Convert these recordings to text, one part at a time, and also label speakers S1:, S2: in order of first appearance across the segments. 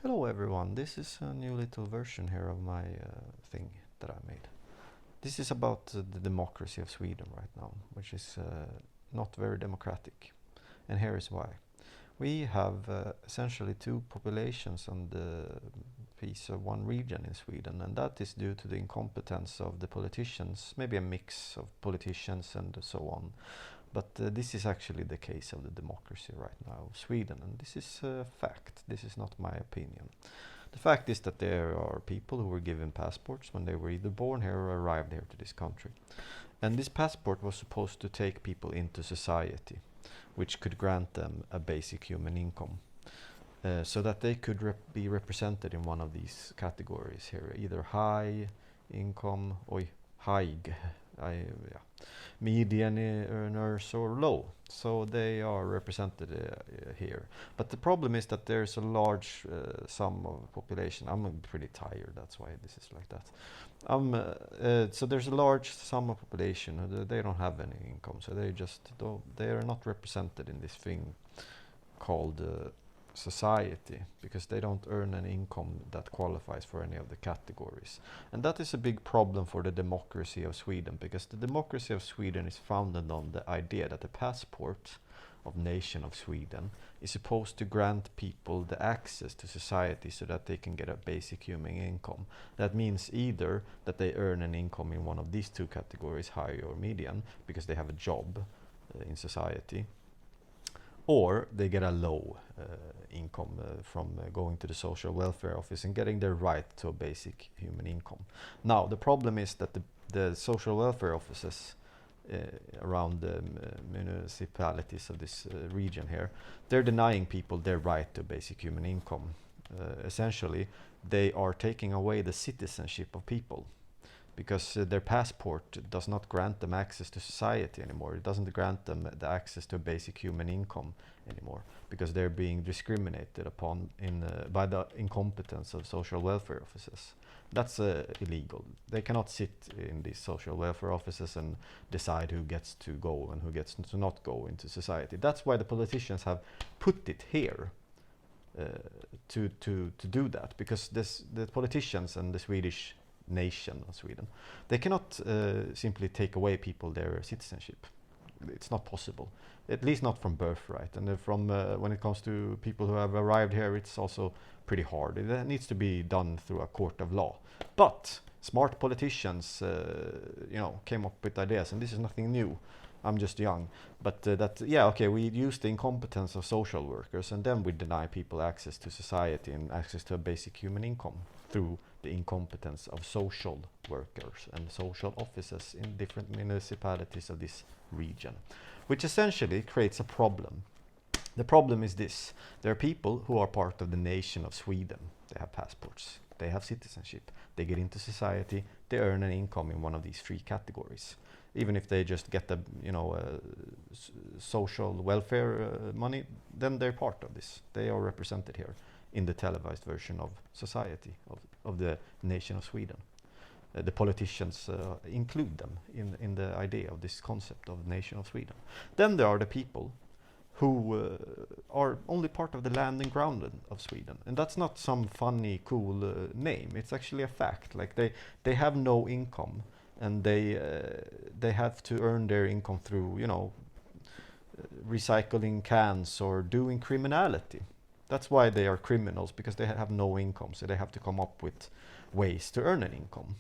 S1: Hello everyone, this is a new little version here of my thing that I made. This is about the democracy of Sweden right now, which is not very democratic. And here is why. We have essentially two populations on the piece of one region in Sweden, and that is due to the incompetence of the politicians, maybe a mix of politicians and so on. But this is actually the case of the democracy right now of Sweden, and this is a fact. This is not my opinion. The fact is that there are people who were given passports when they were either born here or arrived here to this country. And this passport was supposed to take people into society, which could grant them a basic human income. So that they could be represented in one of these categories here, either high income, median earners or low. So they are represented here. But the problem is that there's a large sum of population. I'm pretty tired, that's why this is like that. So there's a large sum of population. They don't have any income, so they are not represented in this thing called society, because they don't earn an income that qualifies for any of the categories. And that is a big problem for the democracy of Sweden, because the democracy of Sweden is founded on the idea that the passport of nation of Sweden is supposed to grant people the access to society so that they can get a basic human income. That means either that they earn an income in one of these two categories, high or median, because they have a job in society, or they get a low income from going to the social welfare office and getting their right to a basic human income. Now, the problem is that the social welfare offices around the municipalities of this region here, they're denying people their right to basic human income. Essentially, they are taking away the citizenship of people, because their passport does not grant them access to society anymore. It doesn't grant them the access to a basic human income anymore, because they're being discriminated upon by the incompetence of social welfare offices. That's illegal. They cannot sit in these social welfare offices and decide who gets to go and who gets to not go into society. That's why the politicians have put it here, to do that, because the politicians and the Swedish nation of Sweden, they cannot simply take away people their citizenship. It's not possible, at least not from birthright. And from when it comes to people who have arrived here, it's also pretty hard. It needs to be done through a court of law. But smart politicians, came up with ideas, and this is nothing new. I'm just young, but we use the incompetence of social workers, and then we deny people access to society and access to a basic human income through the incompetence of social workers and social offices in different municipalities of this region, which essentially creates a problem. The problem is this: there are people who are part of the nation of Sweden. They have passports, they have citizenship, they get into society, they earn an income in one of these three categories. Even if they just get the social welfare money, then they're part of this. They are represented here in the televised version of society, of the nation of Sweden. The politicians include them in the idea of this concept of nation of Sweden. Then there are the people who are only part of the land and ground of Sweden. And that's not some funny, cool name. It's actually a fact. Like they have no income, and they have to earn their income through, recycling cans or doing criminality. That's why they are criminals, because they have no income, so they have to come up with ways to earn an income.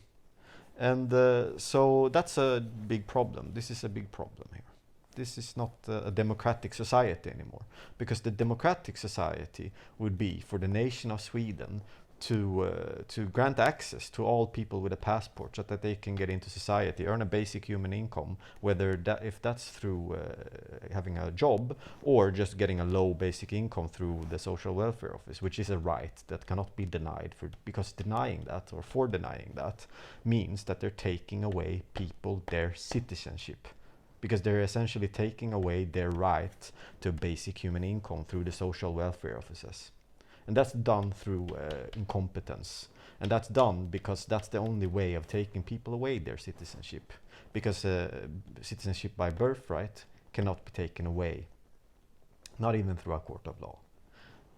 S1: And so that's a big problem. This is a big problem here. This is not a democratic society anymore, because the democratic society would be for the nation of Sweden to grant access to all people with a passport, so that they can get into society, earn a basic human income, if that's through having a job, or just getting a low basic income through the social welfare office, which is a right that cannot be denied, because denying that means that they're taking away people their citizenship, because they're essentially taking away their right to a basic human income through the social welfare offices. And that's done through incompetence. And that's done because that's the only way of taking people away their citizenship. Because citizenship by birthright cannot be taken away, not even through a court of law.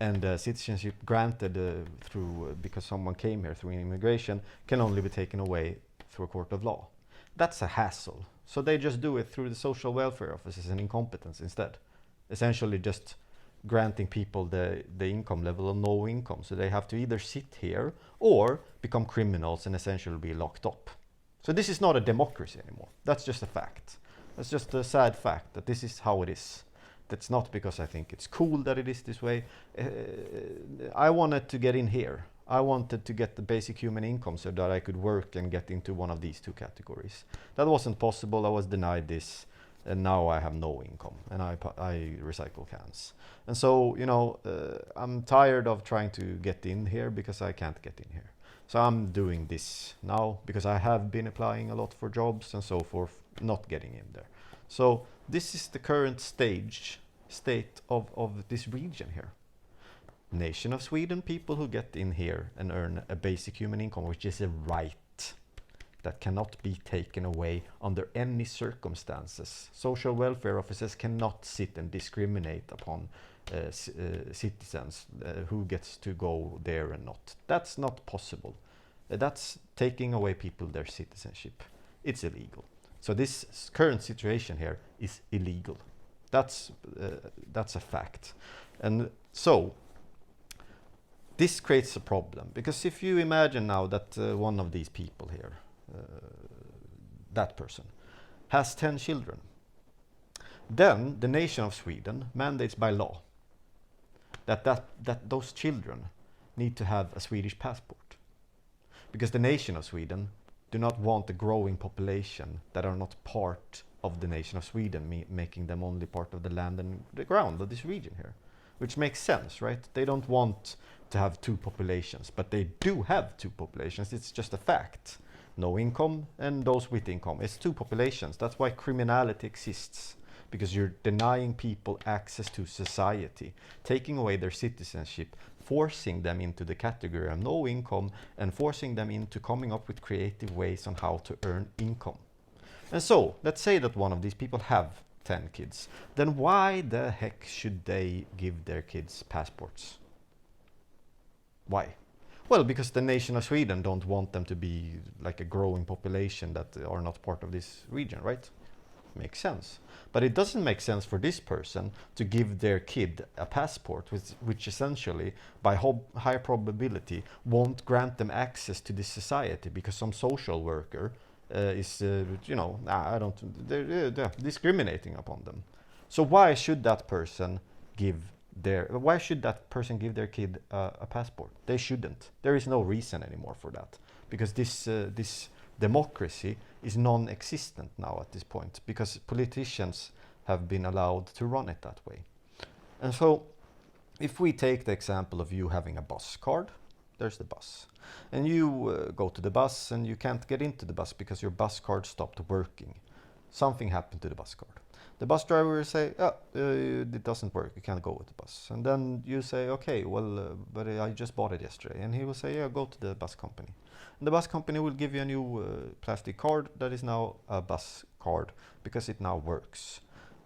S1: and citizenship granted through because someone came here through immigration can only be taken away through a court of law. That's a hassle. So they just do it through the social welfare offices and incompetence instead. Essentially just granting people the income level of no income. So they have to either sit here or become criminals and essentially be locked up. So this is not a democracy anymore. That's just a fact. That's just a sad fact that this is how it is. That's not because I think it's cool that it is this way. I wanted to get in here. I wanted to get the basic human income so that I could work and get into one of these two categories. That wasn't possible. I was denied this, and now I have no income, and I recycle cans. And so, you know, I'm tired of trying to get in here because I can't get in here. So I'm doing this now because I have been applying a lot for jobs and so forth, not getting in there. So this is the current state of this region here. Nation of Sweden, people who get in here and earn a basic human income, which is a right that cannot be taken away under any circumstances. Social welfare officers cannot sit and discriminate upon citizens who gets to go there and not. That's not possible. That's taking away people their citizenship. It's illegal. So this current situation here is illegal. That's a fact. And so this creates a problem, because if you imagine now that one of these people here, that person, has 10 children, then the nation of Sweden mandates by law that those children need to have a Swedish passport, because the nation of Sweden do not want a growing population that are not part of the nation of Sweden, making them only part of the land and the ground of this region here, which makes sense, right? They don't want to have two populations, but they do have two populations. It's just a fact. No income and those with income. It's two populations. That's why criminality exists, because you're denying people access to society, taking away their citizenship, forcing them into the category of no income, and forcing them into coming up with creative ways on how to earn income. And so, let's say that one of these people have 10 kids. Then why the heck should they give their kids passports? Why? Well, because the nation of Sweden don't want them to be like a growing population that are not part of this region, right? Makes sense. But it doesn't make sense for this person to give their kid a passport, which essentially, by high probability, won't grant them access to this society, because some social worker is, they're discriminating upon them. So why should that person give their kid a passport? They shouldn't. There is no reason anymore for that, because this democracy is non-existent now at this point, because politicians have been allowed to run it that way. And so if we take the example of you having a bus card, there's the bus, and you go to the bus and you can't get into the bus because your bus card stopped working. Something happened to the bus card. The bus driver will say, it doesn't work, you can't go with the bus. And then you say, okay, well, but I just bought it yesterday. And he will say, yeah, go to the bus company. And the bus company will give you a new plastic card that is now a bus card, because it now works.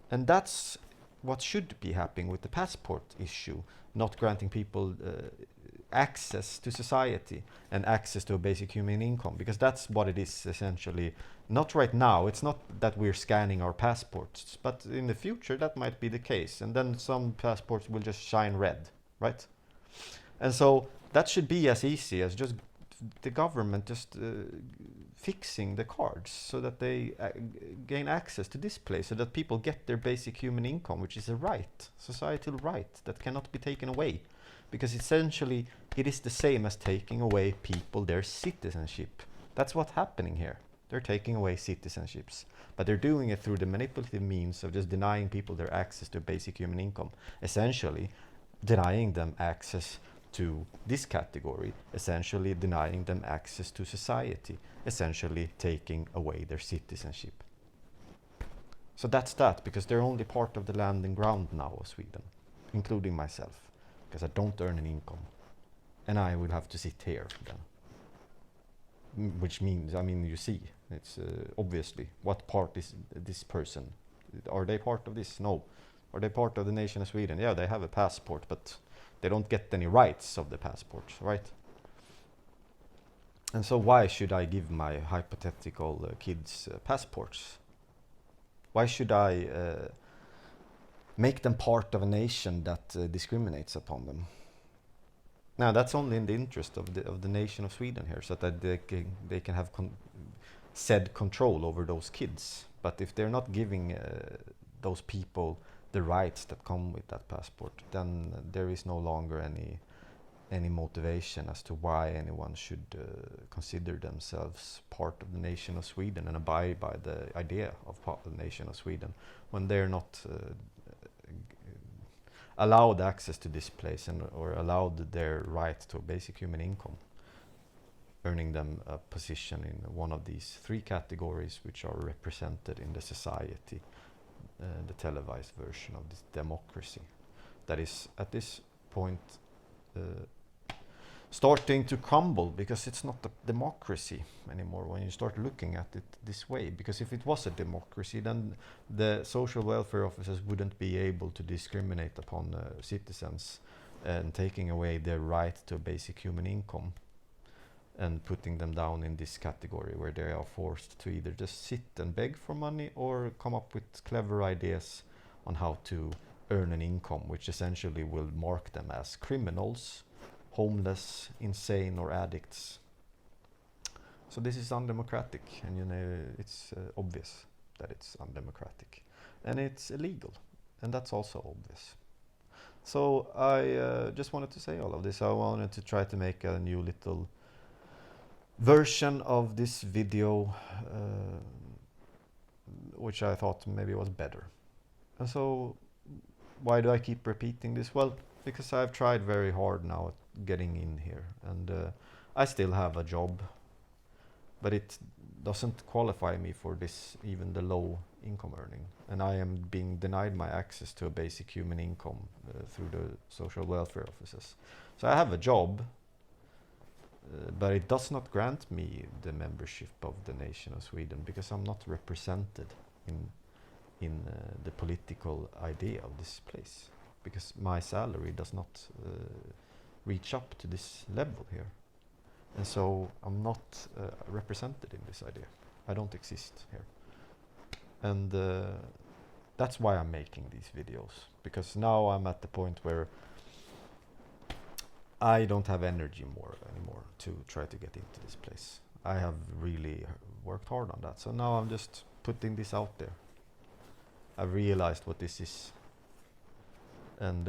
S1: And that's what should be happening with the passport issue, not granting people access to society and access to a basic human income, because that's what it is essentially. Not right now. It's not that we're scanning our passports, but in the future that might be the case, and then some passports will just shine red, right? And so that should be as easy as just the government just fixing the cards so that they gain access to this place, so that people get their basic human income, which is a right, societal right that cannot be taken away, because essentially it is the same as taking away people their citizenship. That's what's happening here. They're taking away citizenships, but they're doing it through the manipulative means of just denying people their access to basic human income, essentially denying them access to this category, essentially denying them access to society, essentially taking away their citizenship. So that's that, because they're only part of the land and ground now of Sweden, including myself, because I don't earn an income, and I will have to sit here then. Which means, you see, it's obviously, what part is this person? Are they part of this? No. Are they part of the nation of Sweden? Yeah, they have a passport, but They don't get any rights of the passports, right? And so why should I give my hypothetical kids passports? Why should I make them part of a nation that discriminates upon them? Now that's only in the interest of the nation of Sweden here, so that they can have said control over those kids. But if they're not giving those people the rights that come with that passport, then there is no longer any motivation as to why anyone should consider themselves part of the nation of Sweden and abide by the idea of the nation of Sweden when they're not allowed access to this place or allowed their right to a basic human income, earning them a position in one of these three categories which are represented in the society, the televised version of this democracy that is at this point starting to crumble, because it's not a democracy anymore when you start looking at it this way. Because if it was a democracy, then the social welfare officers wouldn't be able to discriminate upon citizens and taking away their right to a basic human income and putting them down in this category where they are forced to either just sit and beg for money or come up with clever ideas on how to earn an income, which essentially will mark them as criminals, homeless, insane, or addicts. So this is undemocratic, and you know it's obvious that it's undemocratic, and it's illegal, and that's also obvious. So I just wanted to say all of this. I wanted to try to make a new little version of this video, which I thought maybe was better. And so why do I keep repeating this? Well, because I've tried very hard now at getting in here, and I still have a job, but it doesn't qualify me for this, even the low income earning, and I am being denied my access to a basic human income through the social welfare offices. So I have a job, but it does not grant me the membership of the nation of Sweden, because I'm not represented in the political idea of this place, because my salary does not reach up to this level here, and so I'm not represented in this idea. I don't exist here, and that's why I'm making these videos, because now I'm at the point where I don't have energy anymore to try to get into this place. I have really worked hard on that, so now I'm just putting this out there. I've realized what this is, and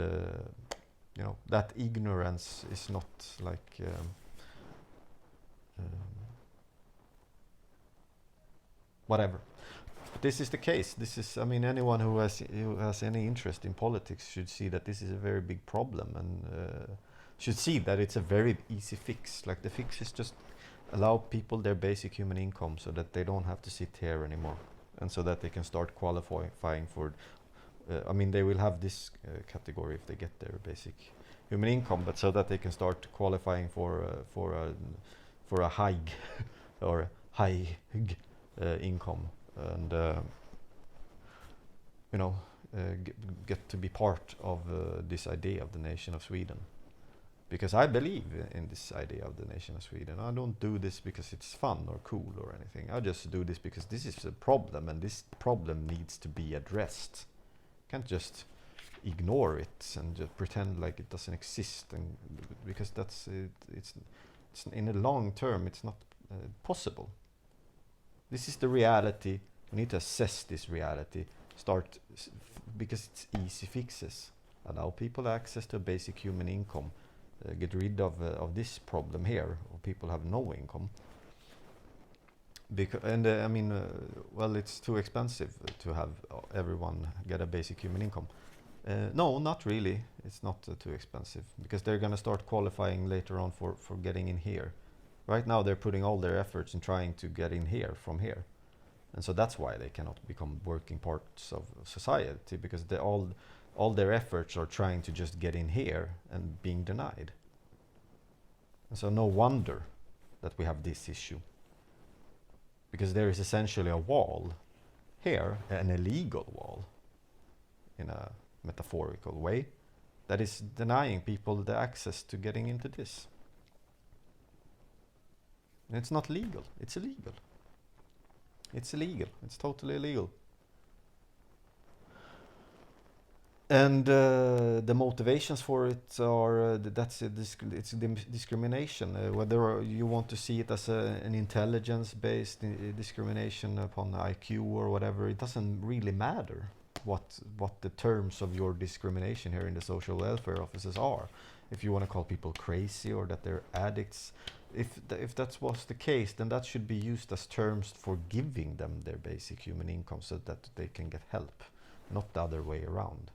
S1: you know, that ignorance is not like whatever. But this is the case. This is, I mean, anyone who has any interest in politics should see that this is a very big problem, and should see that it's a very easy fix. Like, the fix is just allow people their basic human income so that they don't have to sit here anymore, and so that they can start qualifying for I mean, they will have this category if they get their basic human income, but so that they can start qualifying for a high or high income, and you know, get to be part of this idea of the nation of Sweden. Because I believe in this idea of the nation of Sweden. I don't do this because it's fun or cool or anything. I just do this because this is a problem, and this problem needs to be addressed. Can't just ignore it and just pretend like it doesn't exist, and because that's it's in the long term it's not possible. This is the reality. We need to assess this reality. Because it's easy fixes. Allow people access to a basic human income. Get rid of this problem here, of people have no income. I mean, well, it's too expensive to have everyone get a basic human income. No, not really. It's not too expensive, because they're going to start qualifying later on for getting in here. Right now they're putting all their efforts in trying to get in here from here. And so that's why they cannot become working parts of society, because all their efforts are trying to just get in here and being denied. And so no wonder that we have this issue, because there is essentially a wall here, an illegal wall in a metaphorical way, that is denying people the access to getting into this. And it's not legal, it's illegal. It's illegal, it's totally illegal. And the motivations for it are it's discrimination. Whether you want to see it as an intelligence-based discrimination upon IQ or whatever, it doesn't really matter what the terms of your discrimination here in the social welfare offices are. If you want to call people crazy or that they're addicts, if that was the case, then that should be used as terms for giving them their basic human income so that they can get help, not the other way around.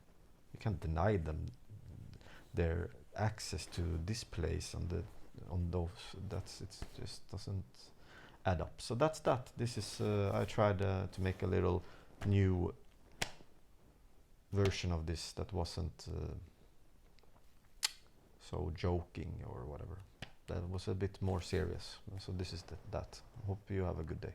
S1: You can't deny them their access to this place on those. It just doesn't add up. So that's that. This is I tried to make a little new version of this that wasn't so joking or whatever. That was a bit more serious. So this is that. Hope you have a good day.